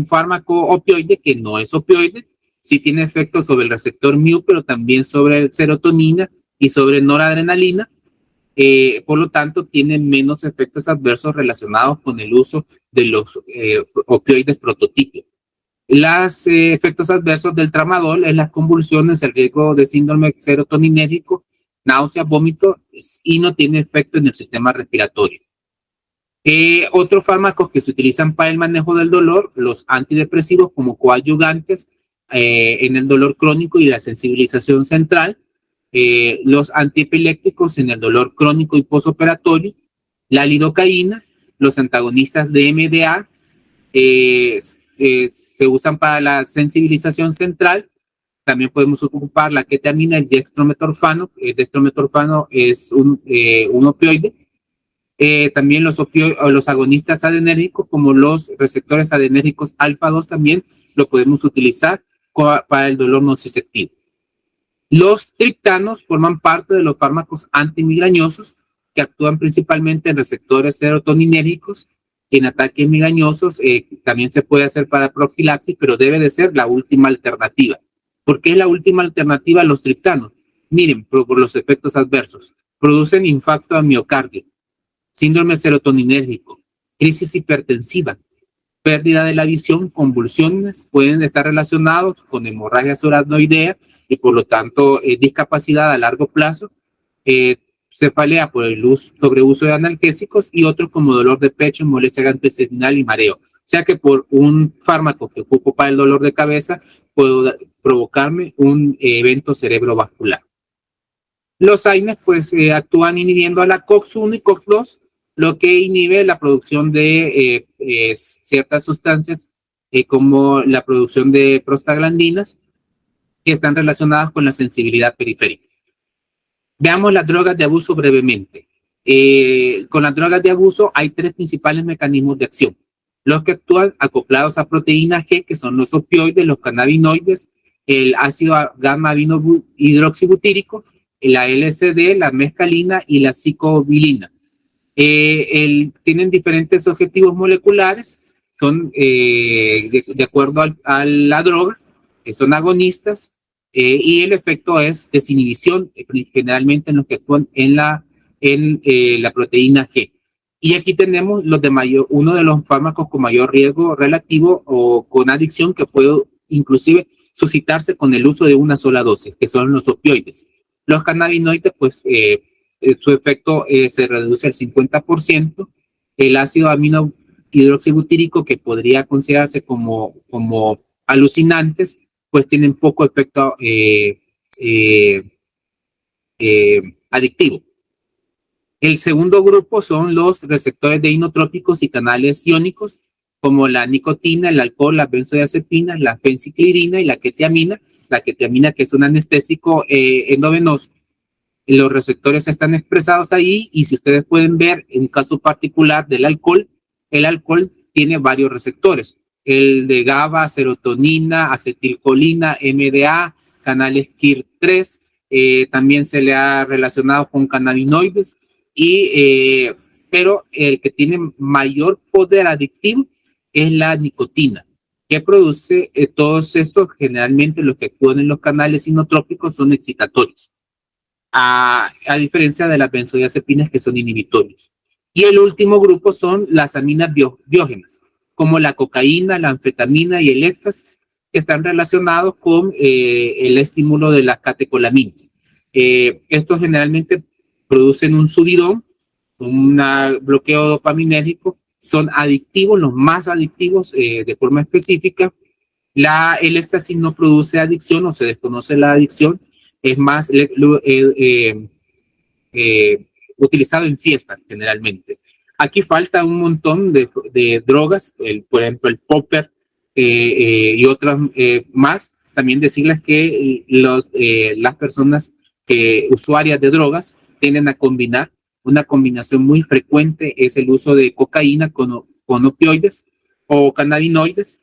fármaco opioide que no es opioide, sí tiene efectos sobre el receptor mu, pero también sobre serotonina y sobre noradrenalina. Por lo tanto, tiene menos efectos adversos relacionados con el uso de los opioides prototipos. Los efectos adversos del tramadol es las convulsiones, el riesgo de síndrome serotoninérgico, náuseas, vómitos, y no tiene efecto en el sistema respiratorio. Otros fármacos que se utilizan para el manejo del dolor, los antidepresivos como coadyuvantes en el dolor crónico y la sensibilización central, los antiepilépticos en el dolor crónico y posoperatorio, la lidocaína, los antagonistas de MDA se usan para la sensibilización central. También podemos ocupar la ketamina, el dextrometorfano. El dextrometorfano es un opioide. También los agonistas adenérgicos, como los receptores adenérgicos alfa 2, también lo podemos utilizar para el dolor nociceptivo. Los triptanos forman parte de los fármacos antimigrañosos que actúan principalmente en receptores serotoninérgicos. En ataques migrañosos también se puede hacer para profilaxis, pero debe de ser la última alternativa. ¿Por qué es la última alternativa los triptanos? Miren, por los efectos adversos. Producen infarto al miocardio, síndrome serotoninérgico, crisis hipertensiva, pérdida de la visión, convulsiones, pueden estar relacionados con hemorragia subaracnoidea y por lo tanto discapacidad a largo plazo, cefalea por el sobreuso de analgésicos, y otros como dolor de pecho, molestia gastrointestinal y mareo. O sea que por un fármaco que ocupo para el dolor de cabeza puedo provocarme un evento cerebrovascular. Los AINES pues actúan inhibiendo a la COX-1 y COX-2, lo que inhibe la producción de ciertas sustancias como la producción de prostaglandinas, que están relacionadas con la sensibilidad periférica. Veamos las drogas de abuso brevemente. Con las drogas de abuso hay tres principales mecanismos de acción. los que actúan acoplados a proteína G, que son los opioides, los cannabinoides, el ácido gamma-amino hidroxibutírico, la LSD, la mescalina y la psicobilina. Tienen diferentes objetivos moleculares, son de acuerdo a la droga, que son agonistas, y el efecto es desinhibición, generalmente en los que actúan en la proteína G. Y aquí tenemos uno de los fármacos con mayor riesgo relativo o con adicción que puede inclusive suscitarse con el uso de una sola dosis, que son los opioides. Los cannabinoides, pues, su efecto se reduce al 50%. El ácido amino hidroxibutírico, que podría considerarse como alucinantes, pues tienen poco efecto adictivo. El segundo grupo son los receptores de inotrópicos y canales iónicos, como la nicotina, el alcohol, las benzodiazepinas, la fenciclirina y la quetiamina. La quetiamina, que es un anestésico endovenoso. Los receptores están expresados ahí, y si ustedes pueden ver, en un caso particular del alcohol, el alcohol tiene varios receptores. El de GABA, serotonina, acetilcolina, MDA, canales KIR3, también se le ha relacionado con cannabinoides, pero el que tiene mayor poder adictivo es la nicotina, que produce todos estos. Generalmente los que actúan en los canales inotrópicos son excitatorios, a diferencia de las benzodiazepinas, que son inhibitorios. Y el último grupo son las aminas biógenas, como la cocaína, la anfetamina y el éxtasis, que están relacionados con el estímulo de las catecolaminas. Estos generalmente producen un subidón, un bloqueo dopaminérgico, son adictivos, los más adictivos de forma específica. El éxtasis no produce adicción, o se desconoce la adicción, es más utilizado en fiestas generalmente. Aquí falta un montón de drogas, por ejemplo el popper y otras más. También decirles que las personas usuarias de drogas tienden a combinar. Una combinación muy frecuente es el uso de cocaína con opioides o cannabinoides,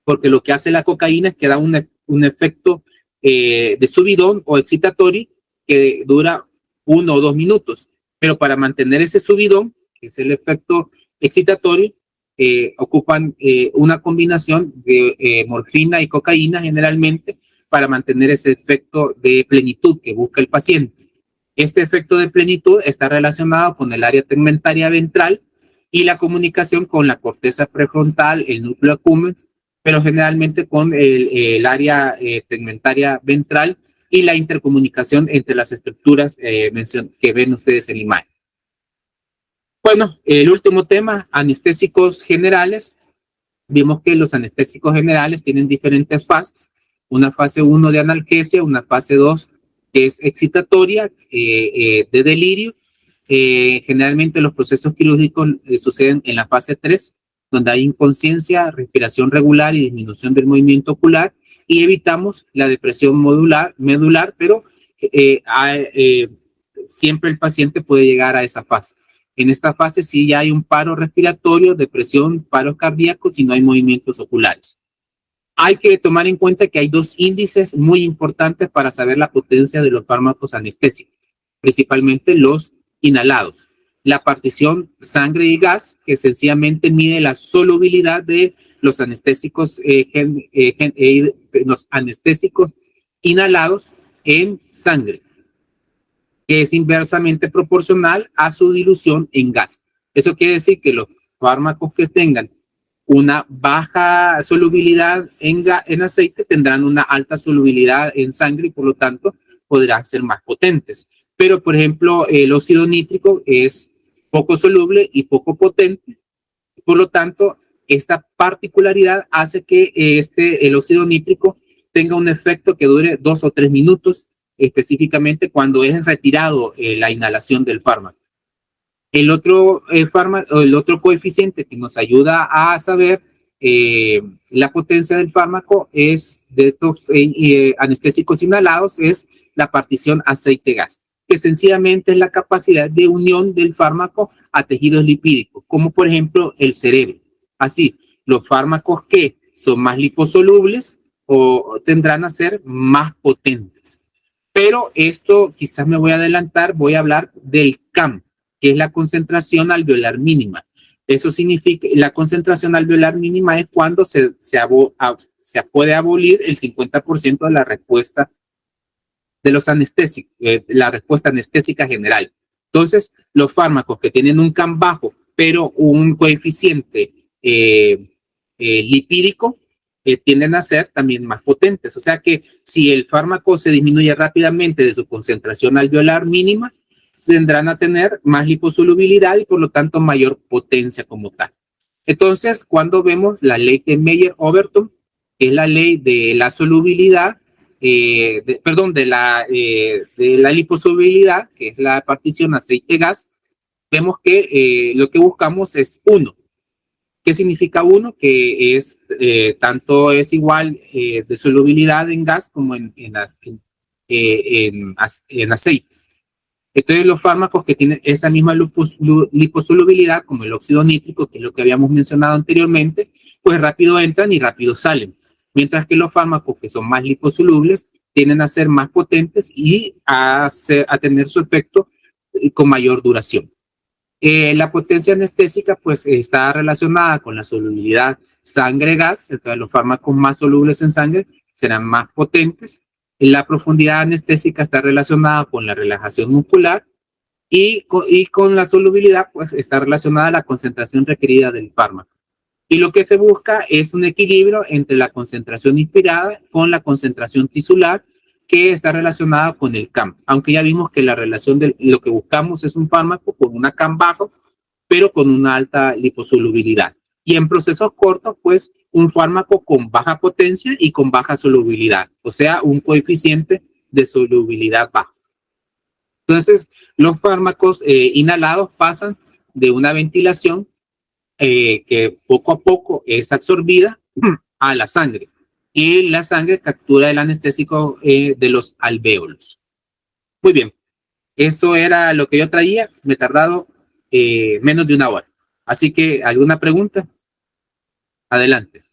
porque lo que hace la cocaína es que da un efecto de subidón o excitatorio que dura 1 o 2 minutos, pero para mantener ese subidón, que es el efecto excitatorio, ocupan una combinación de morfina y cocaína generalmente, para mantener ese efecto de plenitud que busca el paciente. Este efecto de plenitud está relacionado con el área tegmentaria ventral y la comunicación con la corteza prefrontal, el núcleo accumbens, pero generalmente con el área tegmentaria ventral y la intercomunicación entre las estructuras que ven ustedes en la imagen. Bueno, el último tema, anestésicos generales. Vimos que los anestésicos generales tienen diferentes fases: una fase 1 de analgesia, una fase 2 que es excitatoria, de delirio. Generalmente los procesos quirúrgicos suceden en la fase 3, donde hay inconsciencia, respiración regular y disminución del movimiento ocular, y evitamos la depresión medular, pero siempre el paciente puede llegar a esa fase. En esta fase sí ya hay un paro respiratorio, depresión, paros cardíacos y no hay movimientos oculares. Hay que tomar en cuenta que hay dos índices muy importantes para saber la potencia de los fármacos anestésicos, principalmente los inhalados. La partición sangre y gas, que sencillamente mide la solubilidad de los anestésicos, los anestésicos inhalados en sangre, que es inversamente proporcional a su dilución en gas. Eso quiere decir que los fármacos que tengan una baja solubilidad en aceite tendrán una alta solubilidad en sangre y por lo tanto podrán ser más potentes. Pero, por ejemplo, el óxido nítrico es poco soluble y poco potente. Por lo tanto, esta particularidad hace que el óxido nítrico tenga un efecto que dure 2 o 3 minutos, específicamente cuando es retirado la inhalación del fármaco. El otro coeficiente que nos ayuda a saber la potencia del fármaco es de estos anestésicos inhalados, es la partición aceite-gas, que sencillamente es la capacidad de unión del fármaco a tejidos lipídicos, como por ejemplo el cerebro. así, los fármacos que son más liposolubles o tendrán a ser más potentes. Pero esto quizás me voy a adelantar, voy a hablar del CAM, que es la concentración alveolar mínima. Eso significa, la concentración alveolar mínima es cuando se puede abolir el 50% de la respuesta de los anestésicos, la respuesta anestésica general. Entonces, los fármacos que tienen un CAM bajo, pero un coeficiente lipídico, tienden a ser también más potentes. O sea que si el fármaco se disminuye rápidamente de su concentración alveolar mínima, tendrán a tener más liposolubilidad y por lo tanto mayor potencia como tal. Entonces, cuando vemos la ley de Meyer-Overton, que es la ley de la solubilidad, de la liposolubilidad, que es la partición aceite-gas, vemos que lo que buscamos es 1. ¿Qué significa 1? Que es tanto es igual de solubilidad en gas como en aceite. Entonces, los fármacos que tienen esa misma liposolubilidad, como el óxido nítrico, que es lo que habíamos mencionado anteriormente, pues rápido entran y rápido salen. Mientras que los fármacos que son más liposolubles tienden a ser más potentes y a tener su efecto con mayor duración. La potencia anestésica pues está relacionada con la solubilidad sangre-gas, entonces los fármacos más solubles en sangre serán más potentes. La profundidad anestésica está relacionada con la relajación muscular y con la solubilidad pues está relacionada a la concentración requerida del fármaco. Y lo que se busca es un equilibrio entre la concentración inspirada con la concentración tisular que está relacionada con el CAM. Aunque ya vimos que la relación de lo que buscamos es un fármaco con una CAM bajo, pero con una alta liposolubilidad. Y en procesos cortos, pues un fármaco con baja potencia y con baja solubilidad, o sea, un coeficiente de solubilidad bajo. Entonces, los fármacos inhalados pasan de una ventilación que poco a poco es absorbida a la sangre y la sangre captura el anestésico de los alvéolos. Muy bien, eso era lo que yo traía, me he tardado menos de 1 hora. Así que, ¿alguna pregunta? Adelante.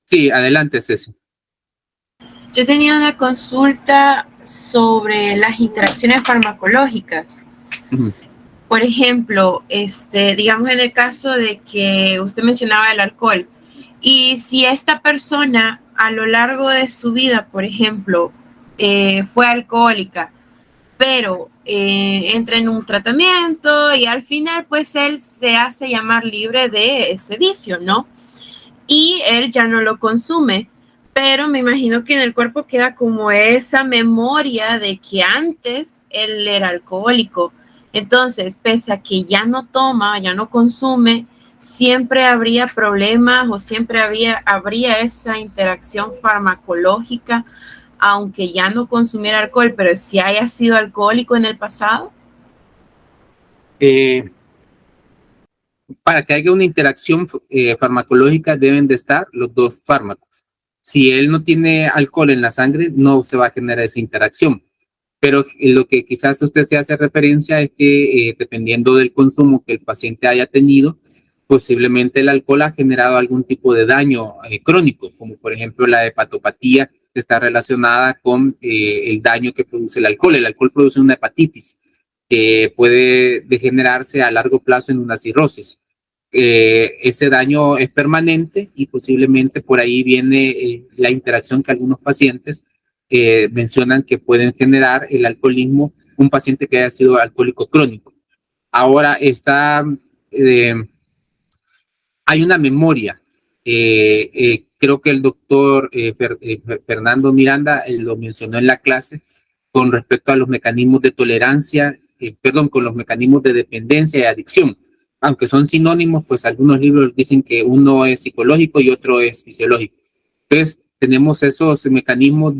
Sí, adelante, Ceci. Yo tenía una consulta sobre las interacciones farmacológicas. Por ejemplo, digamos en el caso de que usted mencionaba el alcohol, y si esta persona a lo largo de su vida, por ejemplo, fue alcohólica, pero entra en un tratamiento y al final pues él se hace llamar libre de ese vicio, ¿no? Y él ya no lo consume, pero me imagino que en el cuerpo queda como esa memoria de que antes él era alcohólico. Entonces, pese a que ya no toma, ya no consume, siempre habría problemas o siempre habría esa interacción farmacológica, aunque ya no consumiera alcohol, pero si haya sido alcohólico en el pasado. Para que haya una interacción farmacológica deben de estar los dos fármacos. Si él no tiene alcohol en la sangre, no se va a generar esa interacción. Pero lo que quizás usted se hace referencia es que dependiendo del consumo que el paciente haya tenido, posiblemente el alcohol ha generado algún tipo de daño crónico, como por ejemplo la hepatopatía, que está relacionada con el daño que produce el alcohol. El alcohol produce una hepatitis que puede degenerarse a largo plazo en una cirrosis. Ese daño es permanente y posiblemente por ahí viene la interacción que algunos pacientes mencionan que pueden generar el alcoholismo, un paciente que haya sido alcohólico crónico. Ahora hay una memoria. Creo que el doctor Fernando Miranda lo mencionó en la clase con respecto a los mecanismos de tolerancia, con los mecanismos de dependencia y adicción. Aunque son sinónimos, pues algunos libros dicen que uno es psicológico y otro es fisiológico. Entonces, tenemos esos mecanismos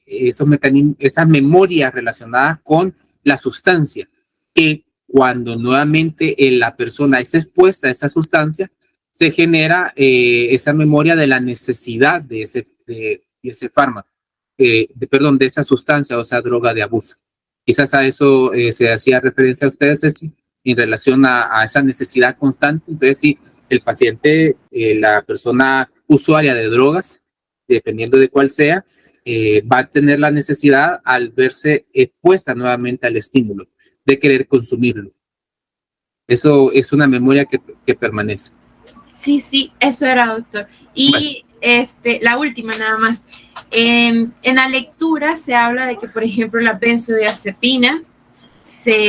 esas memorias relacionadas con la sustancia, que cuando nuevamente la persona es expuesta a esa sustancia, se genera esa memoria de la necesidad de de ese fármaco, de esa sustancia o esa droga de abuso. Quizás a eso se hacía referencia a ustedes, Ceci, en relación a esa necesidad constante. Entonces, si el paciente, la persona usuaria de drogas, dependiendo de cuál sea, va a tener la necesidad al verse expuesta nuevamente al estímulo de querer consumirlo. Eso es una memoria que permanece. Sí, eso era, doctor. Y bueno, la última nada más. En la lectura se habla de que, por ejemplo, las benzodiazepinas se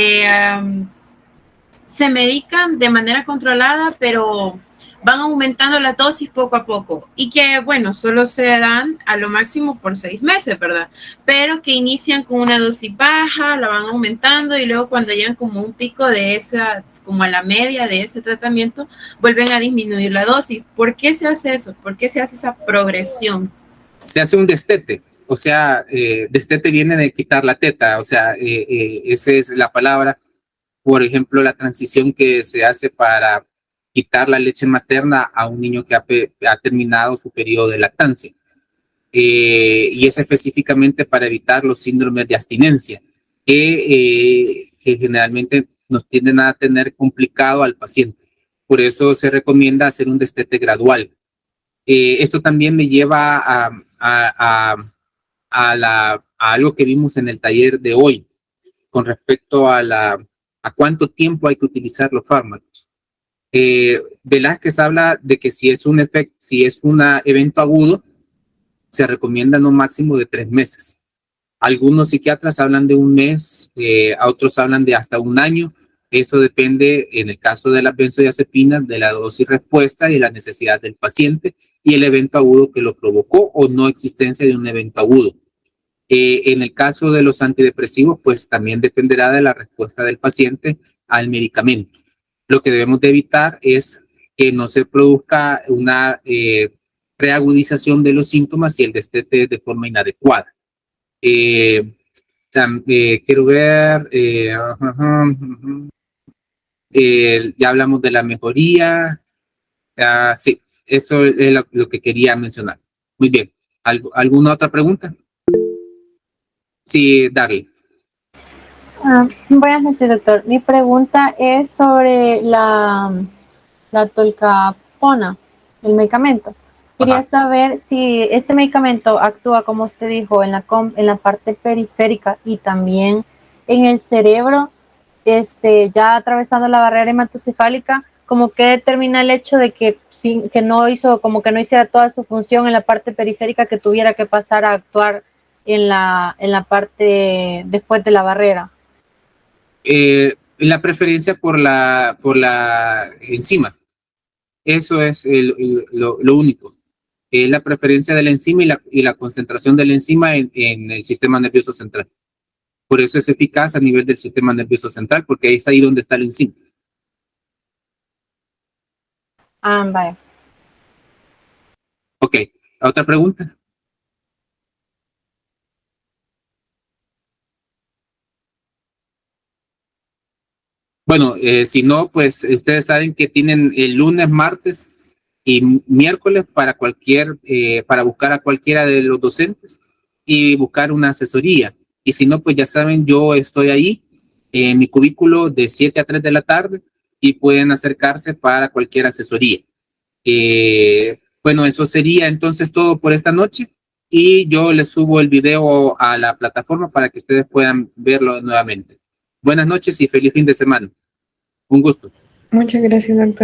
medican de manera controlada, pero van aumentando la dosis poco a poco y que, bueno, solo se dan a lo máximo por 6 meses, ¿verdad? Pero que inician con una dosis baja, la van aumentando y luego cuando llegan como un pico de esa, como a la media de ese tratamiento, vuelven a disminuir la dosis. ¿Por qué se hace eso? ¿Por qué se hace esa progresión? Se hace un destete, o sea, destete viene de quitar la teta, o sea, esa es la palabra. Por ejemplo, la transición que se hace para quitar la leche materna a un niño que ha terminado su periodo de lactancia. Y es específicamente para evitar los síndromes de abstinencia, que generalmente nos tienden a tener complicado al paciente. Por eso se recomienda hacer un destete gradual. Esto también me lleva a algo que vimos en el taller de hoy, con respecto a cuánto tiempo hay que utilizar los fármacos. Velázquez habla de que si es un evento agudo, se recomienda no máximo de 3 meses. Algunos psiquiatras hablan de 1 mes, a otros hablan de hasta 1 año. Eso depende, en el caso de las benzodiazepinas, de la dosis respuesta y la necesidad del paciente y el evento agudo que lo provocó o no existencia de un evento agudo. En el caso de los antidepresivos, pues también dependerá de la respuesta del paciente al medicamento. Lo que debemos de evitar es que no se produzca una reagudización de los síntomas y el destete de forma inadecuada. Quiero ver, ya hablamos de la mejoría. Sí, eso es lo que quería mencionar. Muy bien. ¿Alguna otra pregunta? Sí, Darly. Buenas noches, doctor. Mi pregunta es sobre la tolcapona, el medicamento. Quería saber si este medicamento actúa, como usted dijo, en la parte periférica y también en el cerebro, ya atravesando la barrera hematocefálica, como que determina el hecho de que no hiciera toda su función en la parte periférica, que tuviera que pasar a actuar en la parte después de la barrera. La preferencia por la enzima. Eso es lo único. La preferencia de la enzima y la concentración de la enzima en el sistema nervioso central. Por eso es eficaz a nivel del sistema nervioso central, porque es ahí donde está la enzima. Vale. Ok, ¿otra pregunta? Bueno, si no, pues ustedes saben que tienen el lunes, martes y miércoles para buscar a cualquiera de los docentes y buscar una asesoría. Y si no, pues ya saben, yo estoy ahí en mi cubículo de 7 a 3 de la tarde y pueden acercarse para cualquier asesoría. Bueno, eso sería entonces todo por esta noche y yo les subo el video a la plataforma para que ustedes puedan verlo nuevamente. Buenas noches y feliz fin de semana. Un gusto. Muchas gracias, doctor.